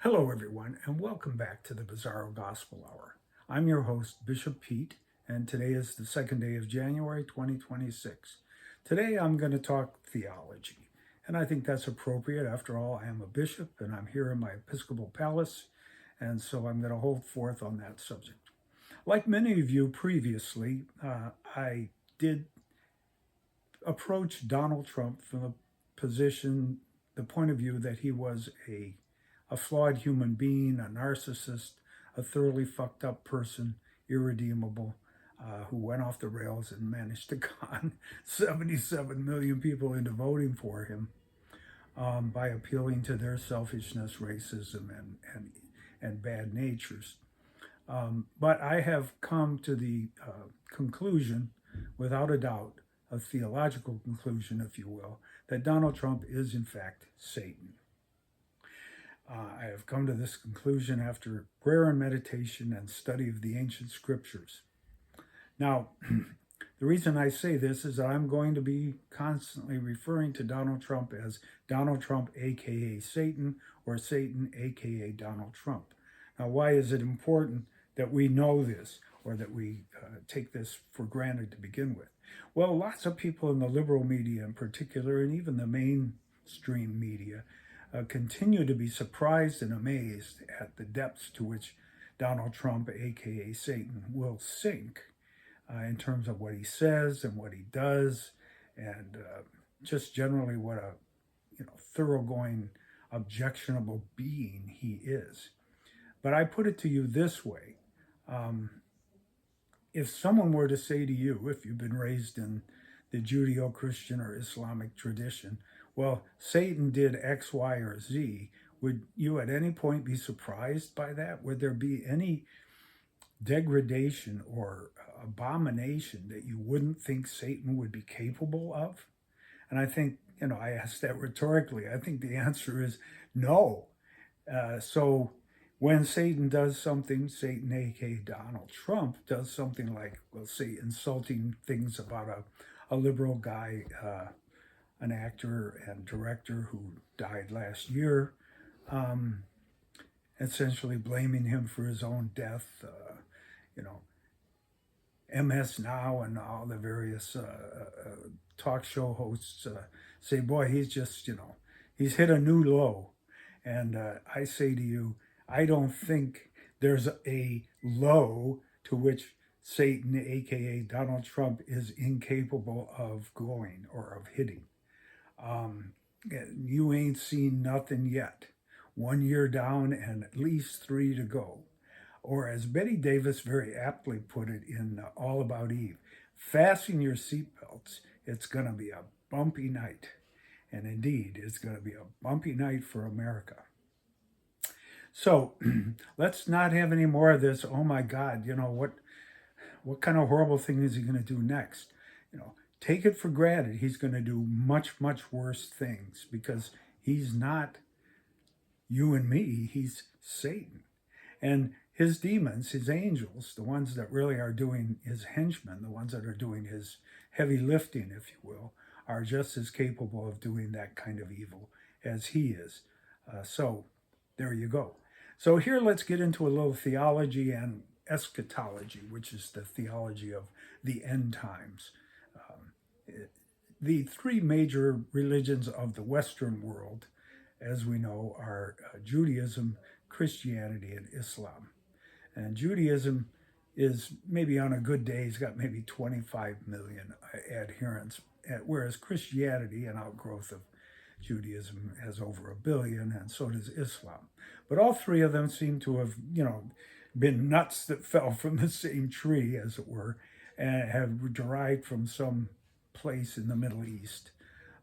Hello, everyone, and welcome back to the Bizarro Gospel Hour. I'm your host, Bishop Pete, and today is the second day of January 2026. Today I'm going to talk theology, and I think that's appropriate. After all, I am a bishop and I'm here in my Episcopal palace, and so I'm going to hold forth on that subject. Like many of you previously, I did approach Donald Trump from the point of view that he was a flawed human being, a narcissist, a thoroughly fucked up person, irredeemable, who went off the rails and managed to con 77 million people into voting for him by appealing to their selfishness, racism, and bad natures. But I have come to the conclusion, without a doubt, a theological conclusion, if you will, that Donald Trump is in fact Satan. I have come to this conclusion after prayer and meditation and study of the ancient scriptures. Now, the reason I say this is that I'm going to be constantly referring to Donald Trump as Donald Trump, aka Satan, or Satan, aka Donald Trump. Now, why is it important that we know this, or that we take this for granted to begin with? Well, lots of people in the liberal media in particular, and even the mainstream media, continue to be surprised and amazed at the depths to which Donald Trump, aka Satan, will sink in terms of what he says and what he does, and just generally what a thoroughgoing, objectionable being he is. But I put it to you this way: if someone were to say to you, if you've been raised in the Judeo-Christian or Islamic tradition, well, Satan did X, Y, or Z, would you at any point be surprised by that? Would there be any degradation or abomination that you wouldn't think Satan would be capable of? And I think, I asked that rhetorically. I think the answer is no. So when Satan does something, Satan, aka Donald Trump, does something like, let's say, insulting things about a liberal guy, an actor and director who died last year, essentially blaming him for his own death. MS Now and all the various talk show hosts say, boy, he's just, he's hit a new low. And I say to you, I don't think there's a low to which Satan, aka Donald Trump, is incapable of going or of hitting. You ain't seen nothing yet. 1 year down and at least 3 to go. Or as Betty Davis very aptly put it in All About Eve, fasten your seatbelts. It's going to be a bumpy night. And indeed, it's going to be a bumpy night for America. So let's not have any more of this, oh my God, what kind of horrible thing is he going to do next? Take it for granted he's going to do much, much worse things, because he's not you and me, he's Satan. And his demons, his angels, the ones that really are doing his henchmen, the ones that are doing his heavy lifting, if you will, are just as capable of doing that kind of evil as he is. So there you go. So here let's get into a little theology and eschatology, which is the theology of the end times. The three major religions of the Western world, as we know, are Judaism, Christianity, and Islam. And Judaism is maybe on a good day, it's got maybe 25 million adherents, whereas Christianity, an outgrowth of Judaism, has over 1 billion, and so does Islam. But all three of them seem to have, been nuts that fell from the same tree, as it were, and have derived from some place in the Middle East.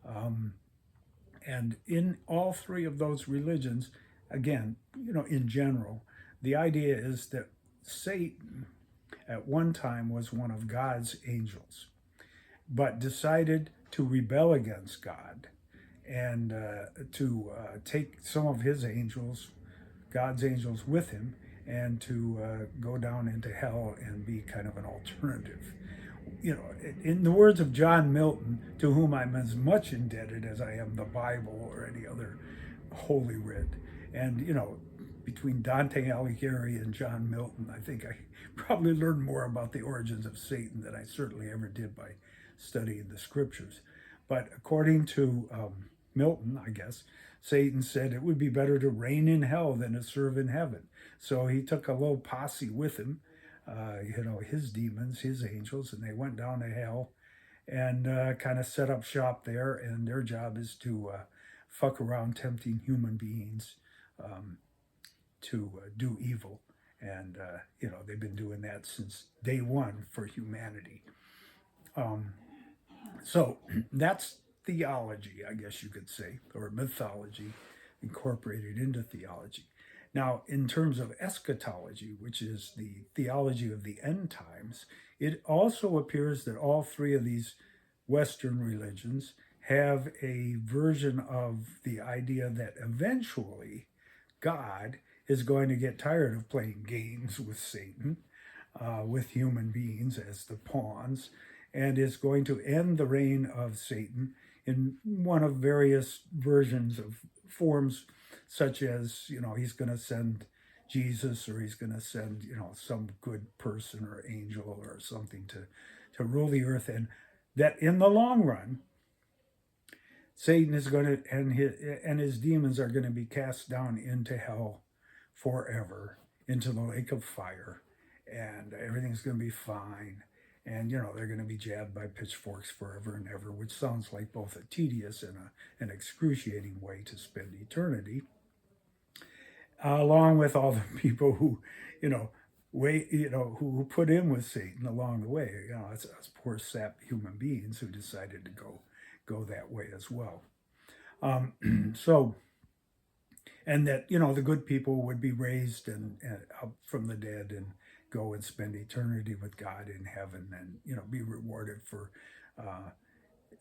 And in all three of those religions, again, in general, the idea is that Satan at one time was one of God's angels, but decided to rebel against God and to take some of his angels, God's angels, with him, and to go down into hell and be kind of an alternative. In the words of John Milton, to whom I'm as much indebted as I am the Bible or any other holy writ, and between Dante Alighieri and John Milton, I think I probably learned more about the origins of Satan than I certainly ever did by studying the scriptures. But according to Milton, I guess, Satan said it would be better to reign in hell than to serve in heaven. So he took a little posse with him, his demons, his angels, and they went down to hell and kind of set up shop there. And their job is to fuck around tempting human beings to do evil. And, they've been doing that since day one for humanity. So that's theology, I guess you could say, or mythology incorporated into theology. Now, in terms of eschatology, which is the theology of the end times, it also appears that all three of these Western religions have a version of the idea that eventually God is going to get tired of playing games with Satan, with human beings as the pawns, and is going to end the reign of Satan in one of various versions of forms, such as, he's going to send Jesus, or he's going to send, some good person or angel or something to rule the earth. And that in the long run, Satan is going to, and his demons are going to be cast down into hell forever, into the lake of fire, and everything's going to be fine. And, they're going to be jabbed by pitchforks forever and ever, which sounds like both a tedious and an excruciating way to spend eternity, along with all the people who, who put in with Satan along the way. It's us poor sap human beings who decided to go that way as well. So, and that, the good people would be raised and up from the dead and go and spend eternity with God in heaven, and be rewarded for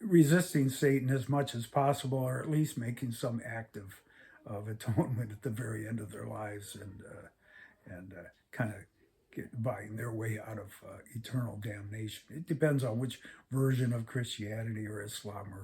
resisting Satan as much as possible, or at least making some act of atonement at the very end of their lives, and kind of buying their way out of eternal damnation. It depends on which version of Christianity or Islam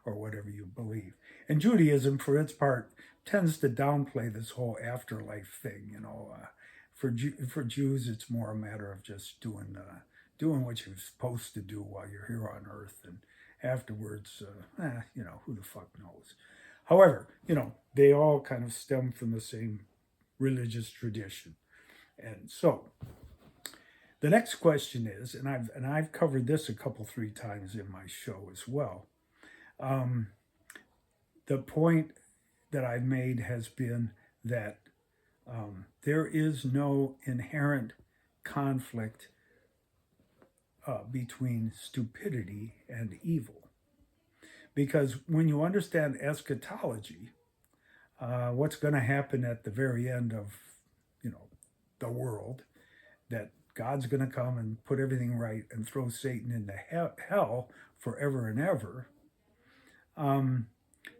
or whatever you believe. And Judaism, for its part, tends to downplay this whole afterlife thing. For Jews, it's more a matter of just doing what you're supposed to do while you're here on earth, and afterwards, who the fuck knows. However, they all kind of stem from the same religious tradition. And so the next question is, and I've covered this a couple, 3 times in my show as well. The point that I've made has been that there is no inherent conflict between stupidity and evil. Because when you understand eschatology, what's going to happen at the very end of, the world, that God's going to come and put everything right and throw Satan into hell forever and ever,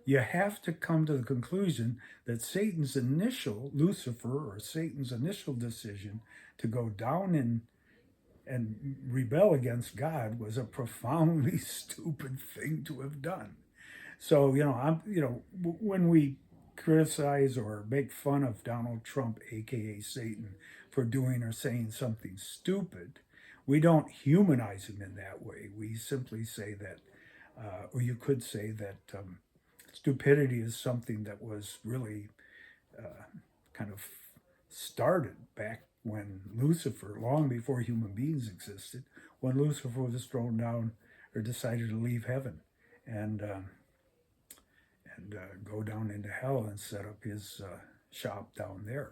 you have to come to the conclusion that Satan's initial, Lucifer, or Satan's initial decision to go down and rebel against God was a profoundly stupid thing to have done. So, when we criticize or make fun of Donald Trump, aka Satan, for doing or saying something stupid, we don't humanize him in that way. We simply say that, or you could say that stupidity is something that was really kind of started back when Lucifer, long before human beings existed, when Lucifer was thrown down or decided to leave heaven and go down into hell and set up his shop down there.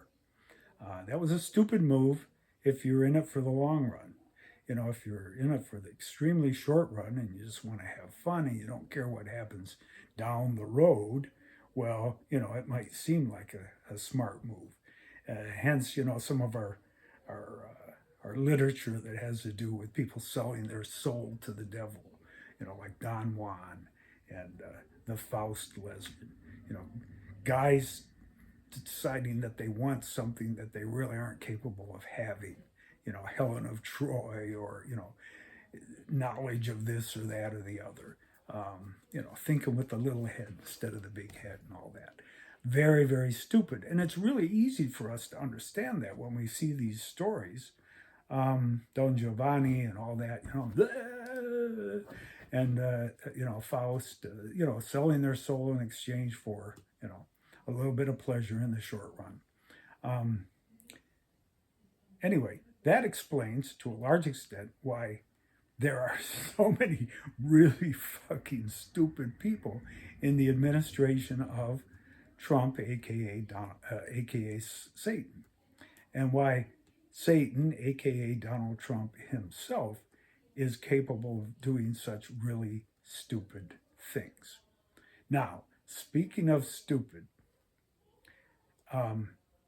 That was a stupid move if you're in it for the long run. If you're in it for the extremely short run and you just want to have fun and you don't care what happens down the road, well, it might seem like a smart move. Hence, some of our literature that has to do with people selling their soul to the devil, like Don Juan and the Faust lesbian, guys deciding that they want something that they really aren't capable of having, Helen of Troy, or, knowledge of this or that or the other, thinking with the little head instead of the big head and all that. very, very stupid. And it's really easy for us to understand that when we see these stories, Don Giovanni and all that, and Faust, selling their soul in exchange for a little bit of pleasure in the short run. Um, anyway, that explains to a large extent why there are so many really fucking stupid people in the administration of Trump, aka Satan, and why Satan, aka Donald Trump himself, is capable of doing such really stupid things. Now, speaking of stupid,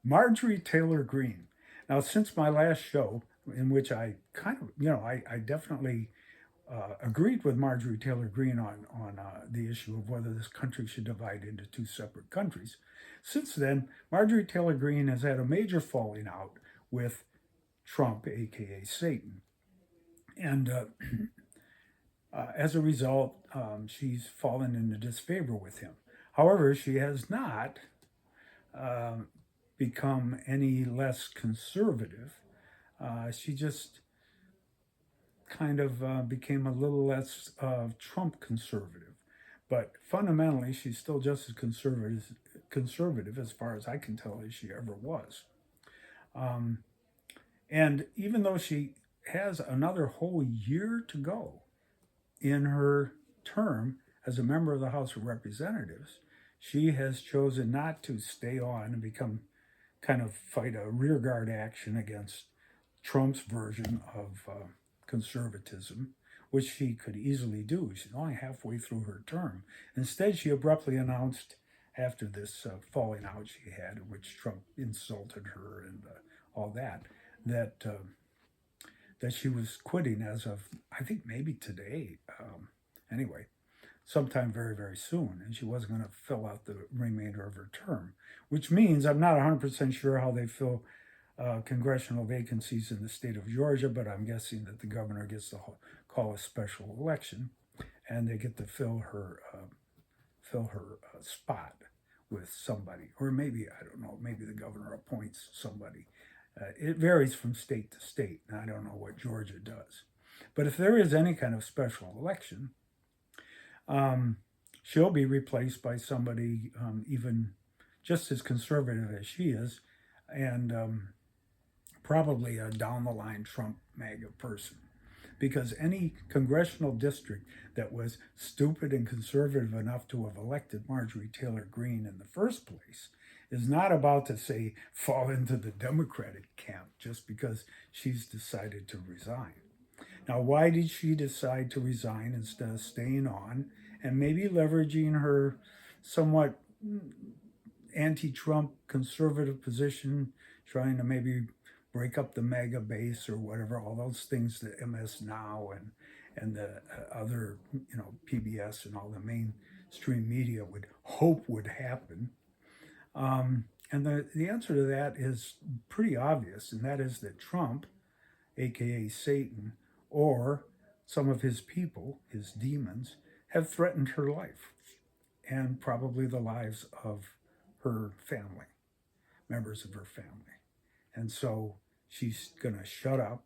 Marjorie Taylor Greene. Now, since my last show, in which I kind of, I definitely agreed with Marjorie Taylor Greene on the issue of whether this country should divide into two separate countries. Since then, Marjorie Taylor Greene has had a major falling out with Trump, aka Satan, and as a result, she's fallen into disfavor with him. However, she has not become any less conservative. She just kind of became a little less Trump conservative. But fundamentally, she's still just as conservative as far as I can tell as she ever was. And even though she has another whole year to go in her term as a member of the House of Representatives, she has chosen not to stay on and become kind of fight a rearguard action against Trump's version of conservatism, which she could easily do. She's only halfway through her term. Instead, she abruptly announced after this falling out she had, in which Trump insulted her and all that, that she was quitting as of, I think, maybe today. Anyway, sometime very, very soon, and she wasn't going to fill out the remainder of her term, which means I'm not 100% sure how they fill congressional vacancies in the state of Georgia, but I'm guessing that the governor gets to call a special election, and they get to fill her spot with somebody, or maybe, I don't know, maybe the governor appoints somebody. It varies from state to state, and I don't know what Georgia does. But if there is any kind of special election, she'll be replaced by somebody even just as conservative as she is, and probably a down the line Trump MAGA person. Because any congressional district that was stupid and conservative enough to have elected Marjorie Taylor Greene in the first place is not about to, say, fall into the Democratic camp just because she's decided to resign. Now, why did she decide to resign instead of staying on and maybe leveraging her somewhat anti-Trump conservative position, trying to maybe break up the MAGA base or whatever, all those things that MS Now and the other, PBS and all the mainstream media would hope would happen. And the answer to that is pretty obvious, and that is that Trump, aka Satan, or some of his people, his demons, have threatened her life and probably the lives of her family, members of her family. And so she's going to shut up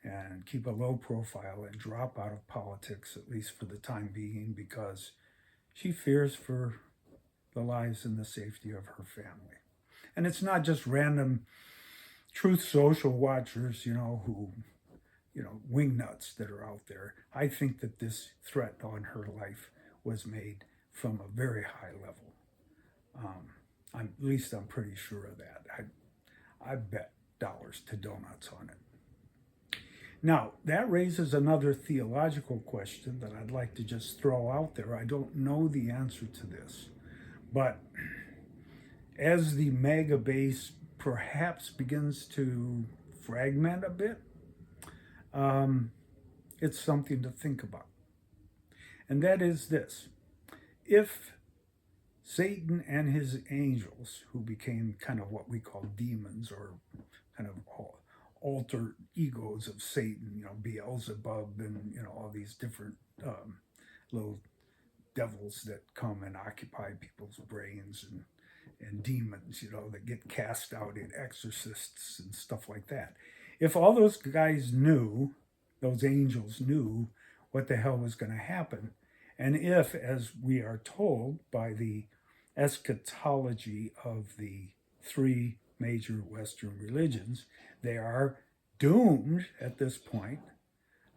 and keep a low profile and drop out of politics, at least for the time being, because she fears for the lives and the safety of her family. And it's not just random Truth Social watchers, who, wingnuts that are out there. I think that this threat on her life was made from a very high level. At least I'm pretty sure of that. I bet dollars to donuts on it. Now, that raises another theological question that I'd like to just throw out there. I don't know the answer to this, but as the MAGA base perhaps begins to fragment a bit, it's something to think about. And that is this: if Satan and his angels, who became kind of what we call demons or kind of alter egos of Satan, Beelzebub and, all these different little devils that come and occupy people's brains and demons, that get cast out in exorcists and stuff like that. If all those guys knew, those angels knew what the hell was going to happen, and if, as we are told by the eschatology of the three major Western religions, they are doomed at this point,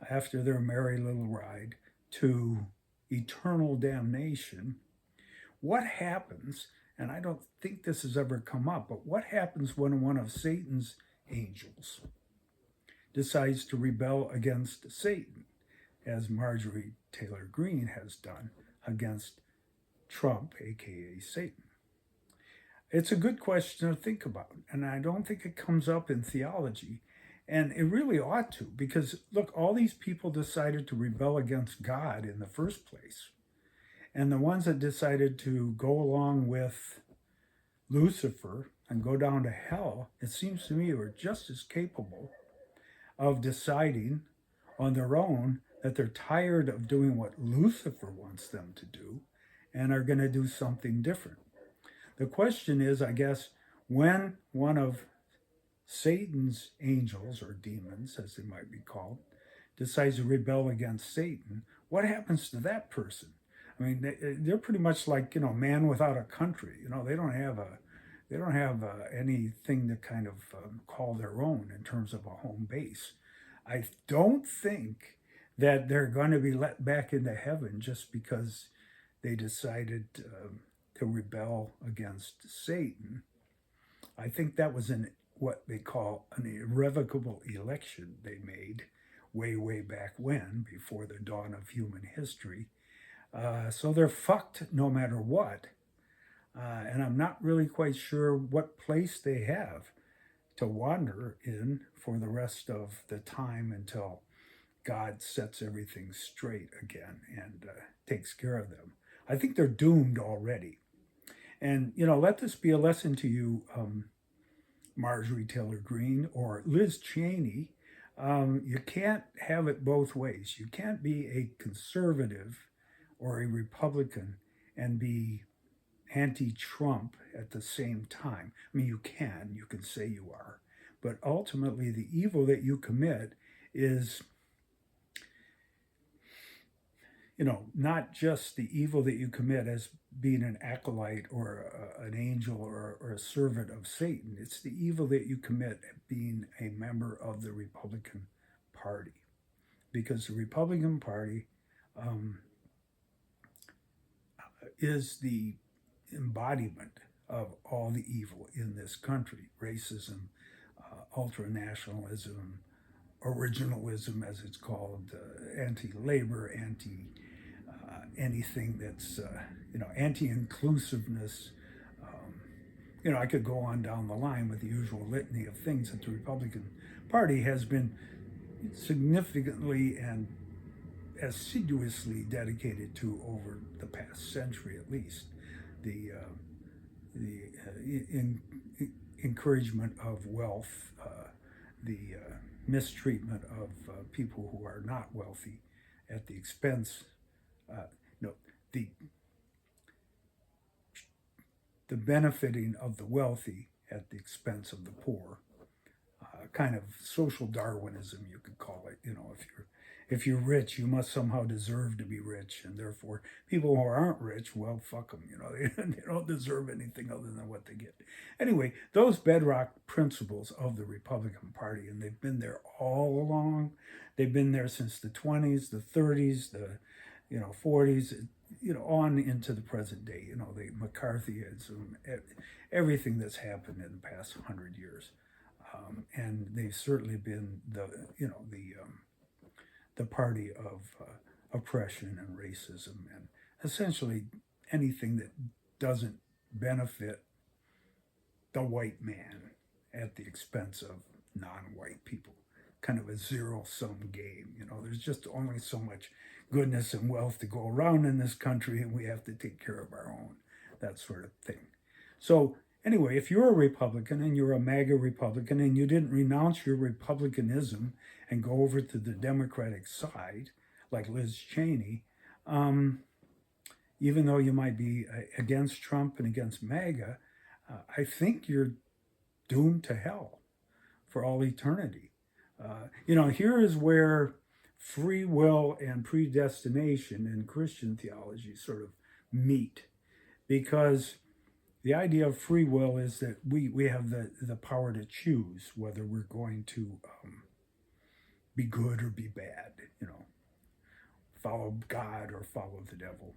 after their merry little ride, to eternal damnation. What happens, and I don't think this has ever come up, but what happens when one of Satan's angels decides to rebel against Satan, as Marjorie Taylor Greene has done against Trump, aka Satan? It's a good question to think about, and I don't think it comes up in theology, and it really ought to, because look, all these people decided to rebel against God in the first place. And the ones that decided to go along with Lucifer and go down to hell, it seems to me, are just as capable of deciding on their own that they're tired of doing what Lucifer wants them to do and are going to do something different. The question is, I guess, when one of Satan's angels, or demons as they might be called, decides to rebel against Satan, what happens to that person? I mean, they're pretty much like, man without a country. They don't have anything to kind of call their own in terms of a home base. I don't think that they're going to be let back into heaven just because they decided to rebel against Satan. I think that was what they call an irrevocable election they made way back when, before the dawn of human history. So they're fucked no matter what. And I'm not really quite sure what place they have to wander in for the rest of the time until God sets everything straight again and takes care of them. I think they're doomed already. And, let this be a lesson to you, Marjorie Taylor Greene or Liz Cheney. You can't have it both ways. You can't be a conservative or a Republican and be anti-Trump at the same time. I mean, you can say you are, but ultimately the evil that you commit is, not just the evil that you commit as being an acolyte or an angel or a servant of Satan. It's the evil that you commit being a member of the Republican Party, because the Republican Party is the embodiment of all the evil in this country: racism, ultranationalism, originalism, as it's called, anti-labor, anything that's anti-inclusiveness. I could go on down the line with the usual litany of things that the Republican Party has been significantly and assiduously dedicated to over the past century, at least. The encouragement of wealth, the mistreatment of people who are not wealthy at the expense, the benefiting of the wealthy at the expense of the poor. Kind of social Darwinism, you could call it. If you're rich, you must somehow deserve to be rich, and therefore people who aren't rich, well, fuck them. They don't deserve anything other than what they get. Anyway, those bedrock principles of the Republican Party, and they've been there all along. They've been there since the 20s, the 30s, the 40s, on into the present day. The McCarthyism, everything that's happened in the past 100 years. And they've certainly been the party of oppression and racism, and essentially anything that doesn't benefit the white man at the expense of non-white people. Kind of a zero-sum game. There's just only so much goodness and wealth to go around in this country, and we have to take care of our own, that sort of thing. So anyway, if you're a Republican and you're a MAGA Republican and you didn't renounce your Republicanism and go over to the Democratic side, like Liz Cheney, even though you might be against Trump and against MAGA, I think you're doomed to hell for all eternity. Here is where free will and predestination in Christian theology sort of meet, because the idea of free will is that we have the power to choose whether we're going to be good or be bad, follow God or follow the devil.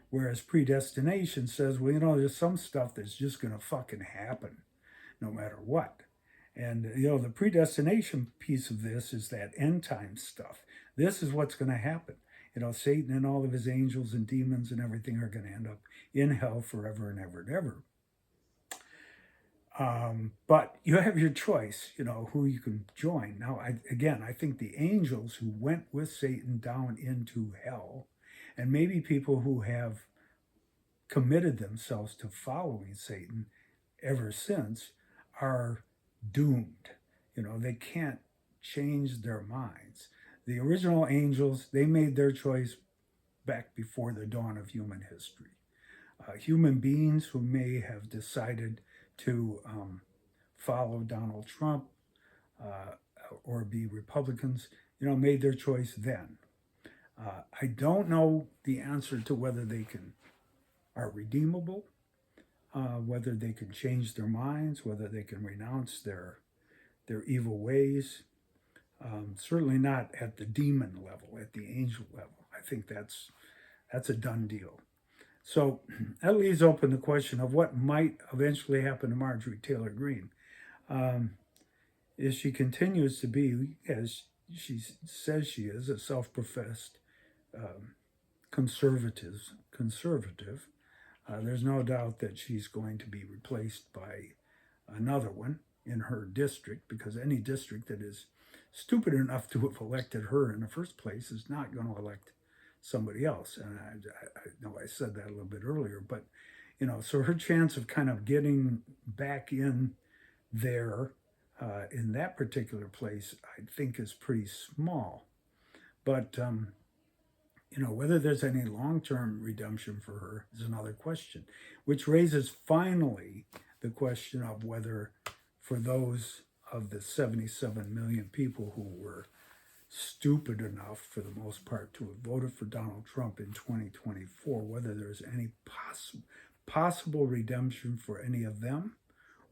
Whereas predestination says, well, there's some stuff that's just going to fucking happen no matter what. And, the predestination piece of this is that end time stuff. This is what's going to happen. Satan and all of his angels and demons and everything are going to end up in hell forever and ever and ever. But you have your choice, who you can join. Now, I think the angels who went with Satan down into hell, and maybe people who have committed themselves to following Satan ever since, are doomed. They can't change their minds. The original angels, they made their choice back before the dawn of human history. Human beings who may have decided to follow Donald Trump or be Republicans, made their choice then. I don't know the answer to whether they are redeemable, whether they can change their minds, whether they can renounce their evil ways. Certainly not at the demon level, at the angel level. I think that's a done deal. So that leaves open the question of what might eventually happen to Marjorie Taylor Greene. If she continues to be, as she says she is, a self-professed conservative, there's no doubt that she's going to be replaced by another one in her district, because any district that is stupid enough to have elected her in the first place is not going to elect somebody else. And I know I said that a little bit earlier, but so her chance of kind of getting back in there in that particular place, I think, is pretty small. But whether there's any long-term redemption for her is another question, which raises finally the question of whether, for those of the 77 million people who were stupid enough, for the most part, to have voted for Donald Trump in 2024, whether there's any possible redemption for any of them,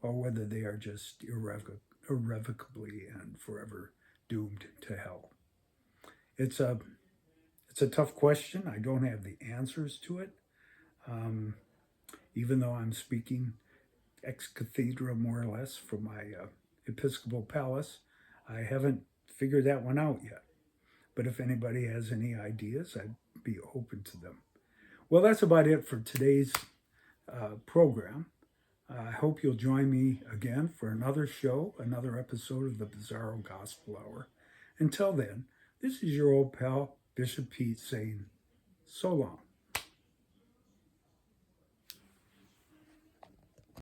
or whether they are just irrevocably and forever doomed to hell. It's a tough question. I don't have the answers to it. Even though I'm speaking ex cathedra, more or less, from my Episcopal palace, I haven't figured that one out yet. But if anybody has any ideas, I'd be open to them. Well, that's about it for today's program. I hope you'll join me again for another show, another episode of the Bizarro Gospel Hour. Until then, this is your old pal, Bishop Pete, saying so long.